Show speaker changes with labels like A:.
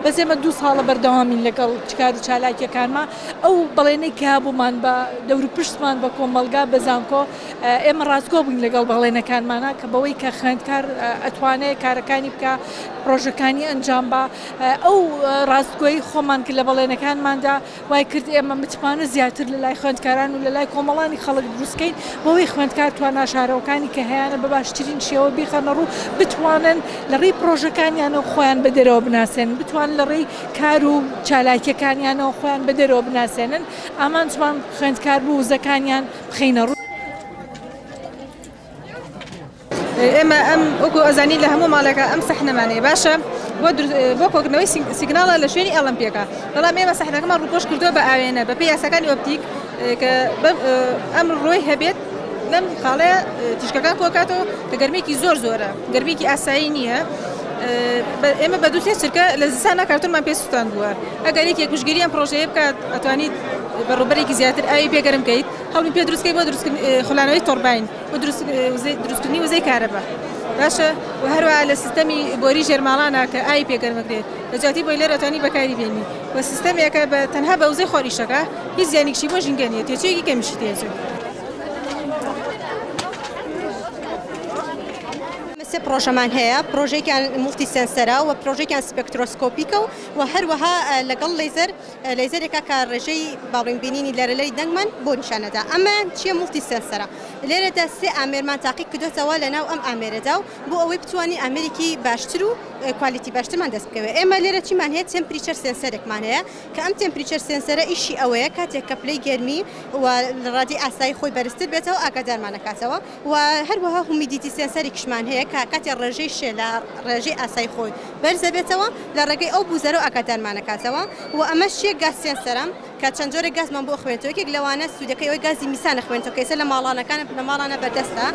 A: بەس ئێمە 2 ساڵە بەردەوامین لەگەڵ چکار و چالاکیەکانمان ئەو بەڵێنەی کابوومان بە دەور پشتمان بە کۆمەلگا بەزانکۆ ئێمە ڕاستگۆ بووین لەگەڵ بەڵێنەکانمانە کە بەوەی کە خوێندکار ئەتوانێت کارەکانی بکە پرۆژەکانی ئەنجام بە ئەو ڕاستگۆی خۆمان کرد لە بەڵێنەکانماندا وای کرد ئێمە متمانە زیاتر لە لای خوێندکاران و لە لای کۆمەڵانی خەڵک دروستکەین بەوەی خوێندکار توانە شارەوەکانی کە هەیەە بە باشترین شێوە بیخەنە ڕوو بتوانن لە ڕێی پرۆژەکانیانەوە خۆیان بە دەرەوە بناسێن بتوان لە ڕێی کار و چالاکیەکانیانەوە خۆیان بە دەرەوە بناسێنن ئامان زمان خوێندکار بوو وزەکانیان بخەینە ڕوو.
B: ئێمە ئەم وەکو ئەزانی لە هەموو ماڵێکە ئەم سەحنەمانەیە باشە بۆ کۆکردنەوەی سیگناڵە لە شوێنی ئەڵمپیەکە بەڵام ئێمە سەحنەکەمان ڕووپۆش کردووە بە ئاوێنە بە پێی یاساکانی ئۆپتیک کە ئەم ڕۆی هەبێت لەم خاڵەیە تیشکەکان کۆکاتەوە کە گەرمێکی زۆرە گەرمێکی ئاسایی نییە. ئێمە بە دووسێ چرکە لە زستانە کارتونمان پێ سوستان بووە ئەگەر یەکێک گوشتگیریان پرۆژەیە بکات ئەتوانیت بەڕوبەرێکی زیاتر ئاوی پێگەرم بکەیت هەوڵی پێ دروستکەی بۆ خولانەوەی تۆربین بۆ دروستکردنی وزەی کارەبە باشە و هەروە لە سیستەمی بۆری ژێرماڵانە کە ئاوی پێگەرمەکرێت لە جاتی بۆی لێر ئەتوانی بەکاری بێنی و سیستەمێکە بە تەنها بە وزەی خۆریشەکە هیچ زیانێکی بۆ ژینگە نیە تێچەیەکی کەمیشی تێچێت.
C: سێ پرۆژەمان هەیە پرۆژێکیان مفتی سنسەرە و پرۆژێکیان سپێکترۆسکۆپیکە و هەروەها لەگەڵ لەیزەرێکە کە ڕێژەی باڵێنبینینی لەرەلەی دەنگمان بۆ نیشانەدا ئەمە چیە مفتی سنسەرە لێرەدا سێ ئامێرمان تاقی کردوێتەوە لەناو ئەم ئامێرەدا و بۆ ئەوەی بتوانین ئامێرێکی باشتر و کوالیتی باشترمان دەست بکەوێت ئێمە لێرە چیمان هەیە تمپریچەر سنسەرێکمان هەیە کە ئەم تمپریچەر سنسەرە ئیشی ئەوەیە کاتێک کە پلەی گەرمی و ڕادی ئاسایی خۆی بەرزتر بێتەوە ئاگادارمانەکاتەوە و هەروەها هومیدیتی سنسەرێکیشمان هەیە کاتێ ڕێژەی شێ لە ڕێژەی ئاسایی خۆی بەرزە بێتەوە لە ڕێگەی ئەو بوزەرە و ئاگادارمانەکاتەوە و ئەمە شیە گاز سێنسەرە کە چەند جۆرە گازمان بۆ خوێنێتەوە یەکێک لەوانە سوودەکەی ئەوەی گازی میسانە خوێنێتەوە کەیسە لە ماڵانەکانە لە ماڵانە بەردەستە.